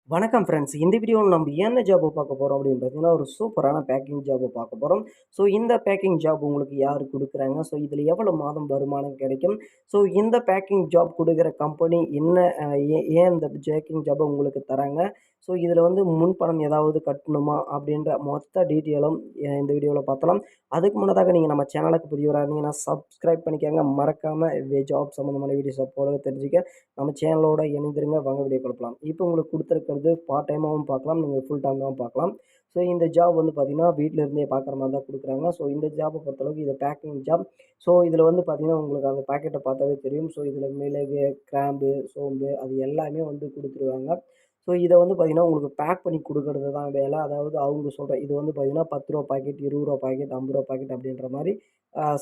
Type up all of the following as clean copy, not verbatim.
வணக்கம் ஃப்ரெண்ட்ஸ். இந்த வீடியோவில் நம்ம என்ன ஜாப் பார்க்க போறோம் அப்படின்னு பார்த்தீங்கன்னா, ஒரு சூப்பரான பேக்கிங் ஜாப் பார்க்க போறோம். ஸோ இந்த பேக்கிங் ஜாப் உங்களுக்கு யார் குடுக்குறாங்க? ஸோ இதில எவ்வளோ மாதம் வருமானம் கிடைக்கும்? ஸோ இந்த பேக்கிங் ஜாப் குடுக்குற கம்பெனி என்ன ஏன் இந்த பேக்கிங் ஜாப்ப உங்களுக்கு தராங்க? ஸோ இதில வந்து முன்பணம் ஏதாவது கட்டணுமா? அப்படின்ற மொத்த டீட்டெயிலும் இந்த வீடியோல பார்த்தலாம். அதுக்கு முன்னதாக நீங்க நம்ம சேனலுக்கு புதியவரா இருந்தீங்கன்னா, சப்ஸ்கிரைப் பண்ணிக்கங்க. மறக்காம ஜாப் சம்மந்தமான வீடியோஸ் அப்போல தெரிஞ்சுக்க நம்ம சேனலோட இணைந்திருங்க. வாங்க வீடியோக்குள்ள போலாம். இப்போ உங்களுக்கு குடுத்துருக்கிறது பார்ட் டைமாவும் பார்க்கலாம். நீங்க ஃபுல் டைமாவும் பார்க்கலாம். ஸோ இந்த ஜாப் வந்து பார்த்தீங்கன்னா, வீட்ல இருந்தே பார்க்குற மாரி தான் குடுக்குறாங்க. ஸோ இந்த ஜாப்ப பொறுத்தளவுக்கு இது பேக்கிங் ஜாப். ஸோ இதில வந்து பார்த்தீங்கன்னா, உங்களுக்கு அந்த பாக்கெட்ட பார்த்தாவே தெரியும். ஸோ இதில மிளகு, கிராம்பு, சோம்பு அது எல்லாமே வந்து குடுத்துருவாங்க. ஸோ இத வந்து பார்த்தீங்கன்னா, உங்களுக்கு பேக் பண்ணி குடுக்குறது தான் வேல. அதாவது அவங்க சொல்ற இது வந்து பார்த்தீங்கன்னா, ரூ. 10 பாக்கெட், ரூ. 20 பாக்கெட், ரூ. 50 பாக்கெட் அப்படின்ற மாரி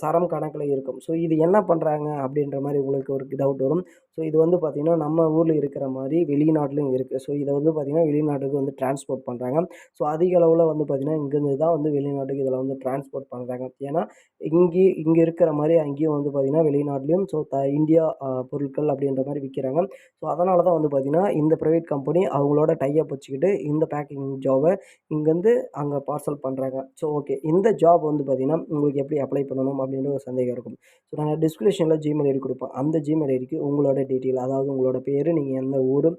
சரம் கணக்குல இருக்கும். ஸோ இது என்ன பண்றாங்க அப்படின்ற மாரி உங்களுக்கு ஒரு டவுட் வரும். ஸோ இது வந்து பார்த்தீங்கன்னா, நம்ம ஊர்ல இருக்கிற மாரி வெளிநாட்டிலும் இருக்கு. ஸோ இத வந்து பார்த்தீங்கன்னா, வெளிநாட்டுக்கு வந்து டிரான்ஸ்போர்ட் பண்றாங்க. ஸோ அதிக அளவுல வந்து பார்த்தீங்கன்னா, இங்கேருந்து தான் வந்து வெளிநாட்டுக்கு இதில வந்து டிரான்ஸ்போர்ட் பண்றாங்க. ஏன்னா, இங்க இருக்கிற மாரி அங்கேயும் வந்து பார்த்தீங்கன்னா, வெளிநாட்டிலயும் ஸோ இந்தியா பொருட்கள் அப்படின்ற மாரி விக்கிறாங்க. ஸோ அதனால தான் வந்து பார்த்தீங்கன்னா, இந்த பிரைவேட் கம்பெனி அவங்களோட டை அப் வச்சுக்கிட்டு இந்த பேக்கிங் ஜாப இங்கேருந்து அங்க பார்சல் பண்றாங்க. So okay. இந்த ஜாப் வந்து பார்த்தீங்கன்னா, உங்களுக்கு எப்படி அப்ளை பண்ணணும் அப்படின்ற ஒரு சந்தேகம் இருக்கும். ஸோ நாங்க டிஸ்கிரிப்ஷன்ல ஜிமெயில் ஐடி குடுப்போம். அந்த ஜிமெயில் ஐடிக்கு உங்களோட டீட்டெயில் அதாவது உங்களோட பேரு, நீங்க எந்த ஊரு,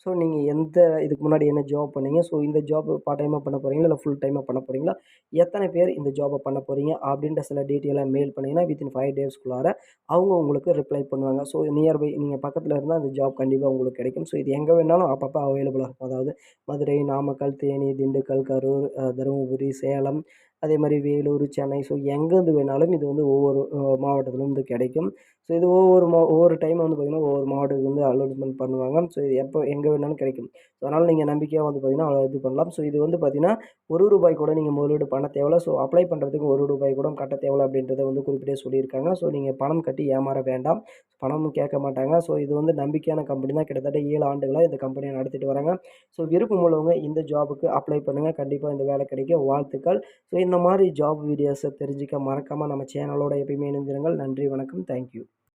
ஸோ நீங்க எந்த இதுக்கு முன்னாடி என்ன ஜாப் பண்ணீங்க, ஸோ இந்த ஜாப் பார்ட் டைமா பண்ண போறீங்களா? இல்ல ஃபுல் டைமா பண்ண போறீங்களா? எத்தன பேர் இந்த ஜாப்ப பண்ண போறீங்க? அப்படின்ற சில டீட்டெயில மெயில் பண்ணீங்கன்னா, வித்தின் 5 டேஸ்க்குள்ளார அவங்க உங்களுக்கு ரிப்ளை பண்ணுவாங்க. ஸோ நியர்பை நீங்க பக்கத்துல இருந்தா அந்த ஜாப் கண்டிப்பா உங்களுக்கு கிடைக்கும். ஸோ இது எங்க வேணாலும் அப்பப்ப அவைலபிளா இருக்கும். அதாவது மதுரை, நாமக்கல், தேனி, திண்டுக்கல், கரூர், தருமபுரி, சேலம், அதே மாரி வேலூர், சென்னை ஸோ எங்கேருந்து வேணாலும் இது வந்து ஒவ்வொரு மாவட்டத்திலும் வந்து கிடைக்கும். ஸோ இது ஒவ்வொரு டைம் வந்து பார்த்தீங்கன்னா, ஒவ்வொரு மாவட்டத்துக்கு வந்து அலோட்ஸ்மென்ட் பண்ணுவாங்க. ஸோ இது எப்போ எங்க வேணாலும் கிடைக்கும். ஸோ அதனால நீங்க நம்பிக்கையா வந்து பார்த்தீங்கன்னா, இது பண்ணலாம். ஸோ இது வந்து பார்த்தீங்கன்னா, ரூ. 1 கூட நீங்க முதலீடு பண்ண தேவையில்ல. ஸோ அப்ளை பண்ணுறதுக்கு ரூ. 1 கூட கட்ட தேவையில்ல அப்படின்றத வந்து குறிப்பிட்டே சொல்லியிருக்காங்க. ஸோ நீங்க பணம் கட்டி ஏமாற வேண்டாம். பணமும் கேட்க மாட்டாங்க. ஸோ இது வந்து நம்பிக்கையான கம்பெனி தான். கிட்டத்தட்ட 7 ஆண்டுகளா இந்த கம்பெனிய நடத்திட்டு வராங்க. ஸோ விருப்பம் உள்ளவங்க இந்த ஜாபுக்கு அப்ளை பண்ணுங்க. கண்டிப்பா இந்த வேலை கிடைக்க வாழ்த்துக்கள். ஸோ இந்த மாரி ஜாப் வீடியோஸ தெரிஞ்சுக்க மறக்காம நம்ம சேனலோட எப்பயுமே இணைந்திருங்கள். நன்றி, வணக்கம். Thank you.